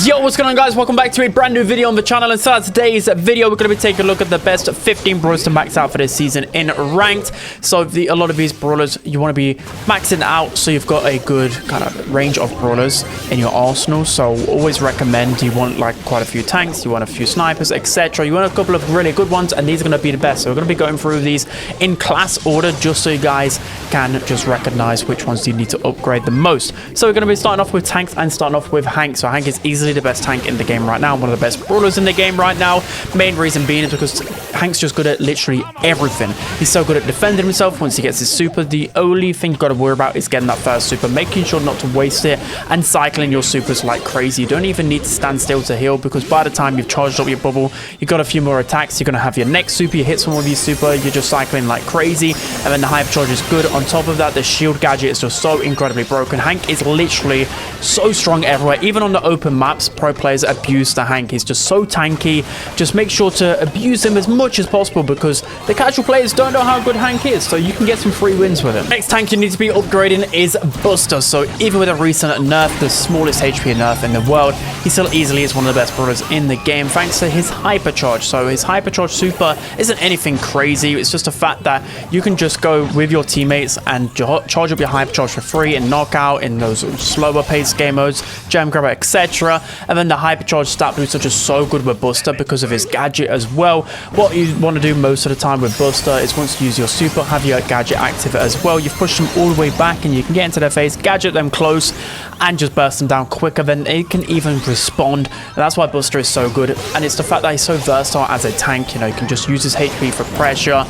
Yo, what's going on, guys? Welcome back to a brand new video on the channel. And so today's video, we're going to be taking a look at the best 15 brawlers to max out for this season in ranked. So a lot of these brawlers you want to be maxing out, so you've got a good kind of range of brawlers in your arsenal. So always recommend, you want like quite a few tanks, you want a few snipers, etc. You want a couple of really good ones, and these are going to be the best. So we're going to be going through these in class order, just so you guys can just recognize which ones you need to upgrade the most. So we're going to be starting off with tanks and starting off with Hank. So Hank is easily the best tank in the game right now, one of the best brawlers in the game right now. Main reason being is because Hank's just good at literally everything. He's so good at defending himself once he gets his super. The only thing you've got to worry about is getting that first super, making sure not to waste it, and cycling your supers like crazy. You don't even need to stand still to heal, because by the time you've charged up your bubble, you've got a few more attacks, you're going to have your next super, you hit someone with your super, you're just cycling like crazy. And then the hyper charge is good. On top of that, the shield gadget is just so incredibly broken. Hank is literally so strong everywhere. Even on the open maps, pro players abuse the Hank. He's just so tanky. Just make sure to abuse him as much as possible, because the casual players don't know how good Hank is, so you can get some free wins with him. Next tank you need to be upgrading is Buster. So even with a recent nerf, the smallest HP nerf in the world, he still easily is one of the best brawlers in the game, thanks to his hypercharge. So his hypercharge super isn't anything crazy. It's just a fact that you can just go with your teammates and charge up your hypercharge for free in knockout, in those slower paced game modes, gem grabber, etc. And then the hypercharge stat boosts are just so good with Buster because of his gadget as well. What you want to do most of the time with Buster is, once you use your super, have your gadget active as well. You've pushed them all the way back and you can get into their face, gadget them close, and just burst them down quicker than they can even respond. And that's why Buster is so good. And it's the fact that he's so versatile as a tank. You know, you can just use his HP for pressure.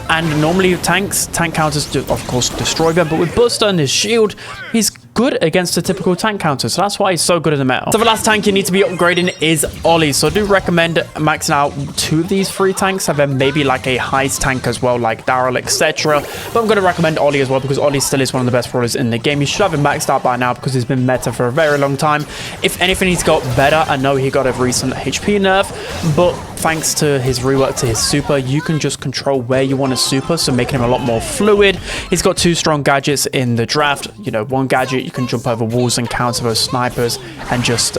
And normally tank counters do, of course, destroy them, but with Buster and his shield, he's good against a typical tank counter, so that's why he's so good in the meta. So the last tank you need to be upgrading is Ollie. So I do recommend maxing out 2 of these 3 tanks, and then maybe like a heist tank as well, like Daryl, etc. But I'm going to recommend Ollie as well, because Ollie still is one of the best brawlers in the game. You should have him maxed out by now, because he's been meta for a very long time. If anything, he's got better. I know he got a recent HP nerf, but thanks to his rework to his super, you can just control where you want to super, so making him a lot more fluid. He's got 2 strong gadgets in the draft. You know, one gadget, you can jump over walls and counter those snipers and just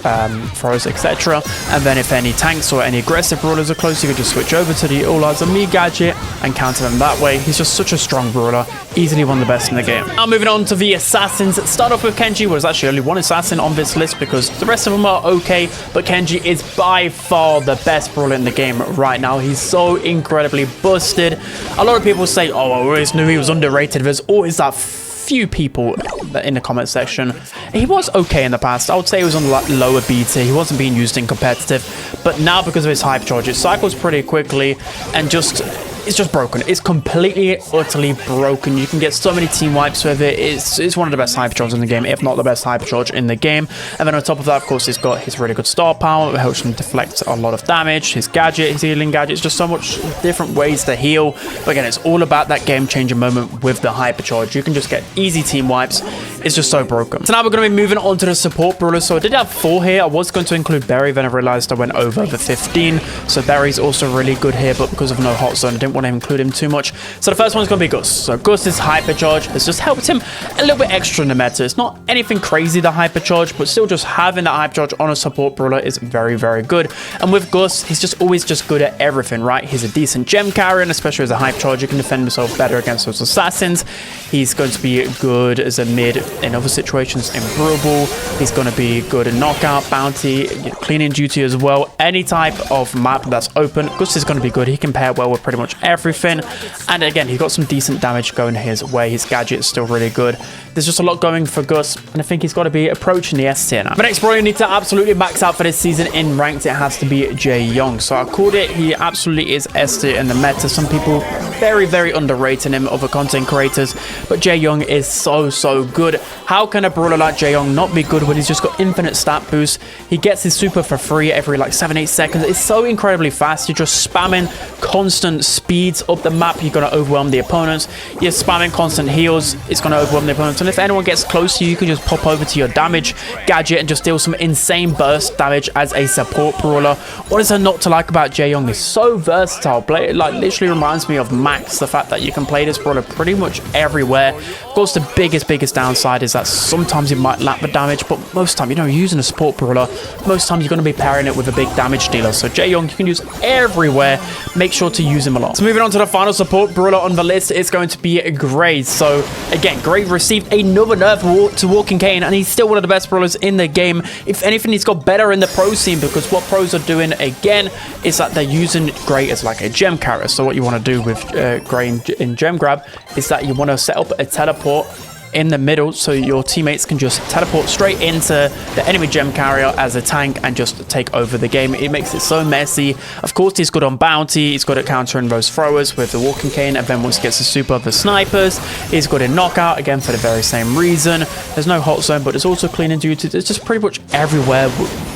throws, etc. And then if any tanks or any aggressive brawlers are close, you can just switch over to the All Eyes on Me gadget and counter them that way. He's just such a strong brawler, easily one of the best in the game. Now moving on to the assassins. Start off with Kenji. Well, there's actually only one assassin on this list, because the rest of them are okay, but Kenji is by far the best brawler in the game right now. He's so incredibly busted. A lot of people say, oh, I always knew he was underrated. There's always that few people in the comment section. He was okay in the past. I would say he was on the lower B tier. He wasn't being used in competitive, but now because of his hyper charge, it cycles pretty quickly, and it's just broken. It's completely, utterly broken. You can get so many team wipes with it. It's one of the best hyper charges in the game, if not the best hyper charge in the game. And then on top of that, of course, he's got his really good star power. It helps him deflect a lot of damage. His gadget, his healing gadget, it's just so much different ways to heal. But again, it's all about that game-changing moment with the hyper charge. You can just get easy team wipes. It's just so broken. So now we're going to be moving on to the support brawlers. So I did have 4 here. I was going to include Berry, then I realized I went over the 15. So Berry's also really good here, but because of no hot zone, I didn't want to include him too much. So the first one's going to be Gus. So Gus's hypercharge has just helped him a little bit extra in the meta. It's not anything crazy, the hypercharge, but still just having that hypercharge on a support brawler is very, very good. And with Gus, he's just always just good at everything, right? He's a decent gem carrier, and especially as a hypercharge, you can defend himself better against those assassins. He's going to be good as a mid in other situations in Brawl. He's going to be good in knockout, bounty, cleaning duty as well. Any type of map that's open, Gus is going to be good. He can pair well with pretty much everything. And again, he's got some decent damage going his way. His gadget is still really good. There's just a lot going for Gus, and I think he's got to be approaching the S tier now. The next brawler you need to absolutely max out for this season in ranked, it has to be Jae Young. So I called it, he absolutely is S tier in the meta. Some people very, very underrating him, other content creators, but Jae Young is so good. How can a brawler like Jae Young not be good when he's just got infinite stat boost? He gets his super for free every like 7-8 seconds. It's so incredibly fast. You're just spamming constant spam speeds up the map, you're going to overwhelm the opponents. You're spamming constant heals, it's going to overwhelm the opponents. And if anyone gets close to you, you can just pop over to your damage gadget and just deal some insane burst damage as a support brawler. What is there not to like about Jae Young? He's so versatile. Like, literally reminds me of Max, the fact that you can play this brawler pretty much everywhere. Of course, the biggest downside is that sometimes it might lack the damage, but most of the time, you know, using a support brawler, most times you're going to be pairing it with a big damage dealer. So Jae Young, you can use everywhere. Make sure to use him a lot. So moving on to the final support brawler on the list, it's going to be Gray. So again, Gray received another nerf to Walking Cane, and he's still one of the best brawlers in the game. If anything, he's got better in the pro scene, because what pros are doing again is that they're using Gray as like a gem carrier. So what you want to do with Gray in gem grab is that you want to set up a teleport in the middle so your teammates can just teleport straight into the enemy gem carrier as a tank and just take over the game. It makes it so messy. Of course, he's good on bounty, he's good at countering those throwers with the Walking Cane, and then once he gets the super of the snipers, he's good in knockout, again for the very same reason. There's no hot zone, but there's also cleaning duty. It's just pretty much everywhere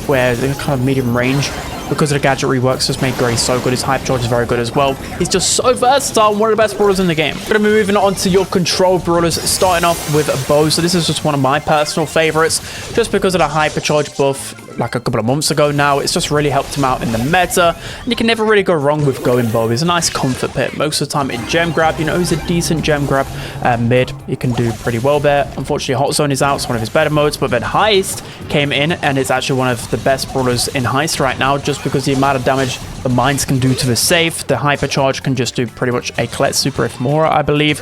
where the kind of medium range, because of the gadget reworks, just made Gray so good. His hypercharge is very good as well. He's just so versatile, one of the best brawlers in the game. We're going to be moving on to your control brawlers, starting off with Bo. So this is just one of my personal favorites, just because of the hypercharge buff like a couple of months ago now. It's just really helped him out in the meta, and you can never really go wrong with going Bo. He's a nice comfort pick most of the time in gem grab. You know, he's a decent gem grab mid. You can do pretty well there. Unfortunately, hot zone is out. It's one of his better modes, but then heist came in, and it's actually one of the best brawlers in heist right now, just because the amount of damage the mines can do to the safe. The hypercharge can just do pretty much a collect super, if more, I believe.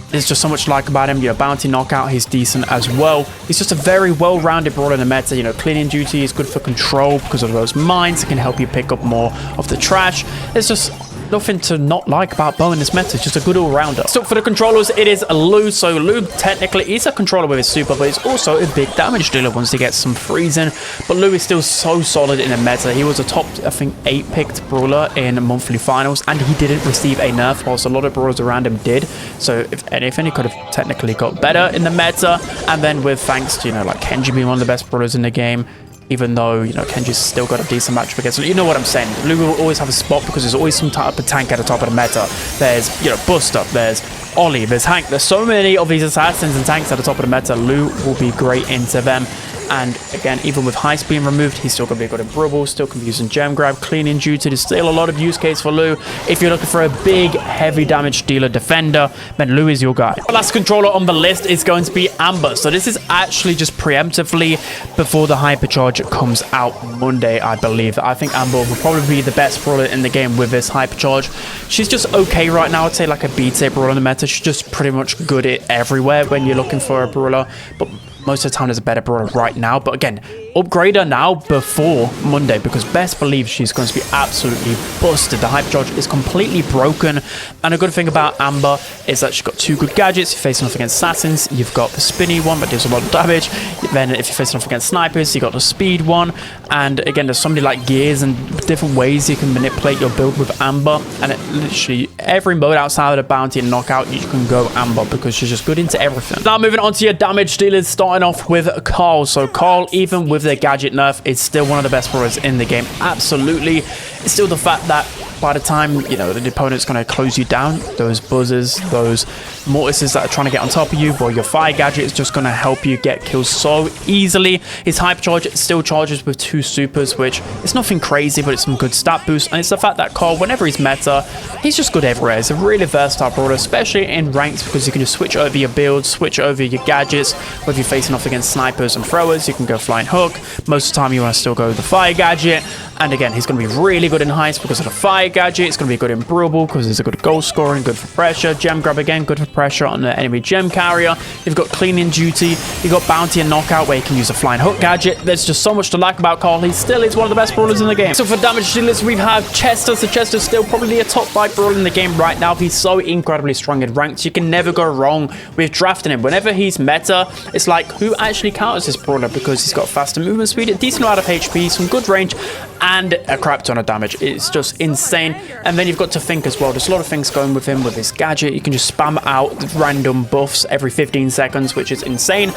There's just so much to like about him. You know, bounty knockout, he's decent as well. He's just a very well-rounded brawler in the meta. You know, cleaning duty is good for control because of those mines. It can help you pick up more of the trash. It's just nothing to not like about Bo in this meta. It's just a good all-rounder. So for the controllers, it is Lou. So Lou technically is a controller with his super, but he's also a big damage dealer once he gets some freezing. But Lou is still so solid in the meta. He was a top, I think, 8-picked brawler in monthly finals, and he didn't receive a nerf, whilst a lot of brawlers around him did. So if anything, he could have technically got better in the meta. And then with thanks to, you know, like Kenji being one of the best brawlers in the game, even though, you know, Kenji's still got a decent match against. So you know what I'm saying. Lou will always have a spot because there's always some type of tank at the top of the meta. There's, you know, Buster, there's Ollie, there's Hank. There's so many of these assassins and tanks at the top of the meta. Lou will be great into them. And again, even with heist being removed, he's still going to be good at Brawl, still can be using gem grab, cleaning duty. There's still a lot of use case for Lou. If you're looking for a big, heavy damage dealer defender, then Lou is your guy. The last controller on the list is going to be Amber. So this is actually just preemptively before the hypercharge comes out Monday, I believe. I think Amber will probably be the best brawler in the game with this hypercharge. She's just okay right now. I'd say like a B-tier brawler in the meta. She's just pretty much good at everywhere when you're looking for a brawler. But most of the time, there's a better brawler right now. But again, upgrade her now before Monday, because best believe she's going to be absolutely busted. The hypercharge is completely broken. And a good thing about Amber is that she's got two good gadgets. You're facing off against assassins, you've got the spinny one that deals a lot of damage. Then if you're facing off against snipers, you got the speed one. And again, there's so many like gears and different ways you can manipulate your build with Amber. And it literally every mode outside of the bounty and knockout, you can go Amber, because she's just good into everything. Now moving on to your damage dealers, starting off with Carl. So Carl, even with the gadget nerf, is still one of the best brawlers in the game. Absolutely. It's still the fact that by the time, you know, the opponent's going to close you down, those buzzers, those mortises that are trying to get on top of you, well, your fire gadget is just going to help you get kills so easily. His hypercharge still charges with 2 supers, which is nothing crazy, but it's some good stat boost. And it's the fact that Carl, whenever he's meta, he's just good everywhere. He's a really versatile brawler, especially in ranks, because you can just switch over your builds, switch over your gadgets. Whether you're facing off against snipers and throwers, you can go flying hook. Most of the time, you want to still go the fire gadget. And again, he's going to be really good in heist because of the fire gadget. It's going to be good in Brawl because there's a good goal scoring, good for pressure. Gem grab again, good for pressure on the enemy gem carrier. You've got cleaning duty. You've got bounty and knockout where you can use a flying hook gadget. There's just so much to like about Carl. He still is one of the best brawlers in the game. So for damage dealers, we have Chester. So Chester's still probably a top 5 brawler in the game right now. He's so incredibly strong in ranks. You can never go wrong with drafting him. Whenever he's meta, it's like, who actually counters this brawler? Because he's got faster movement speed, a decent amount of HP, some good range, and a crap ton of damage. It's just insane. And then you've got to think as well, there's a lot of things going with him with his gadget. You can just spam out random buffs every 15 seconds, which is insane.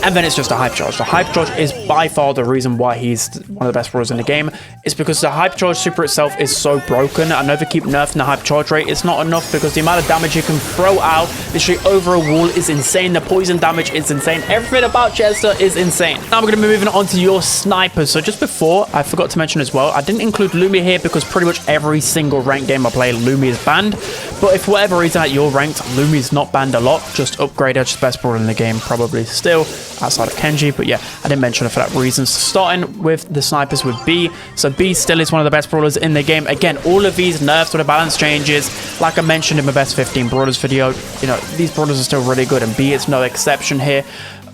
And then it's just a hype charge. The hype charge is by far the reason why he's one of the best brawlers in the game. It's because the hype charge super itself is so broken. I know they keep nerfing the hype charge rate. It's not enough because the amount of damage you can throw out literally over a wall is insane. The poison damage is insane. Everything about Chester is insane. Now we're going to be moving on to your snipers. So just before, I forgot to mention as well, I didn't include Lumi here because pretty much every single ranked game I play, Lumi is banned. But if for whatever reason at your ranked, Lumi is not banned a lot, just upgrade edge best brawler in the game probably still outside of Kenji. But yeah, I didn't mention it for that reason. So starting with the snipers with B. So B still is one of the best brawlers in the game. Again, all of these nerfs with the balance changes. Like I mentioned in my best 15 brawlers video, you know, these brawlers are still really good and B is no exception here.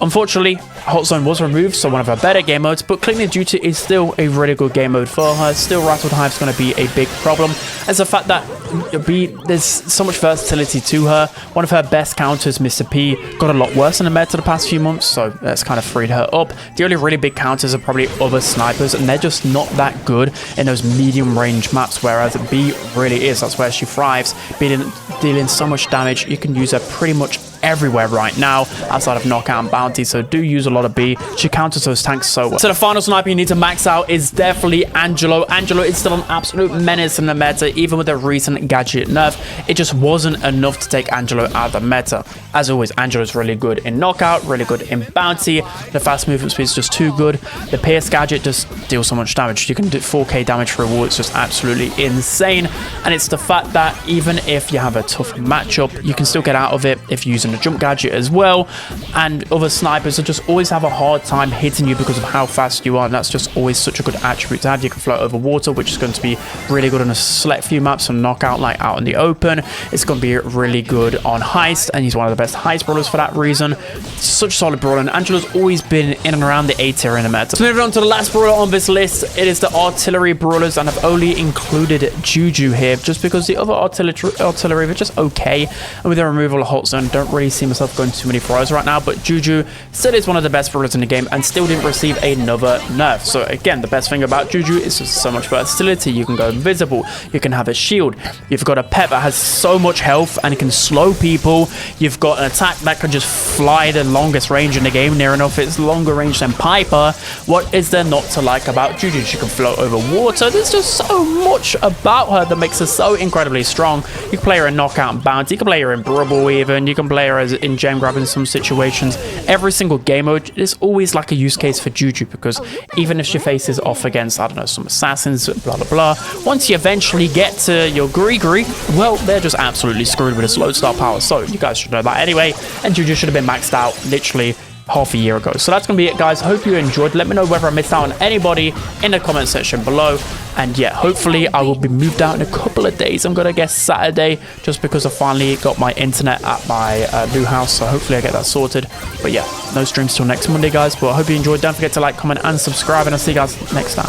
Unfortunately, Hot Zone was removed, so one of her better game modes, but Clinging Duty is still a really good game mode for her. Still, Rattled Hive is going to be a big problem, as the fact that there's so much versatility to her. One of her best counters, Mr. P, got a lot worse in the meta the past few months, so that's kind of freed her up. The only really big counters are probably other snipers, and they're just not that good in those medium range maps, whereas B really is. That's where she thrives, dealing so much damage. You can use her pretty much everywhere right now outside of knockout and bounty, so do use a lot of B. She counters those tanks so well. So the final sniper you need to max out is definitely Angelo. Angelo is still an absolute menace in the meta, even with the recent gadget nerf. It just wasn't enough to take Angelo out of the meta. As always, Angelo's really good in knockout, really good in bounty. The fast movement speed is just too good. The Pierce gadget just deals so much damage. You can do 4k damage for a wall. It's just absolutely insane. And it's the fact that even if you have a tough matchup, you can still get out of it if you're using the jump gadget as well. And other snipers will just always have a hard time hitting you because of how fast you are, and that's just always such a good attribute to have. You can float over water, which is going to be really good on a select few maps on knockout, like out in the open. It's going to be really good on heist, and he's one of the best heist brawlers for that reason. Such a solid brawler, and Angelo's always been in and around the A tier in the meta. So moving on to the last brawler on this list, it is the artillery brawlers, and I've only included Juju here just because the other artillery are just okay, and with the removal of Hot Zone, don't really see myself going too many throws right now. But Juju still is one of the best brawlers in the game and still didn't receive another nerf. So again, the best thing about Juju is just so much versatility. You can go invisible, you can have a shield, you've got a pet that has so much health and it can slow people, you've got an attack that can just fly the longest range in the game, near enough it's longer range than Piper. What is there not to like about Juju? She can float over water. There's just so much about her that makes her so incredibly strong. You can play her in knockout and bounty, you can play her in Brawl even, you can play her as in gem grab in some situations. Every single game mode is always like a use case for Juju, because even if she faces off against, I don't know, some assassins, blah blah blah, once you eventually get to your Gree, well, they're just absolutely screwed with a slow start power. So you guys should know that anyway, and Juju should have been maxed out literally half a year ago. So that's gonna be it, guys. Hope you enjoyed. Let me know whether I missed out on anybody in the comment section below. And yeah, hopefully I will be moved out in a couple of days. I'm gonna guess Saturday, just because I finally got my internet at my new house, so hopefully I get that sorted. But yeah, no streams till next Monday, guys. But I hope you enjoyed. Don't forget to like, comment and subscribe, and I'll see you guys next time.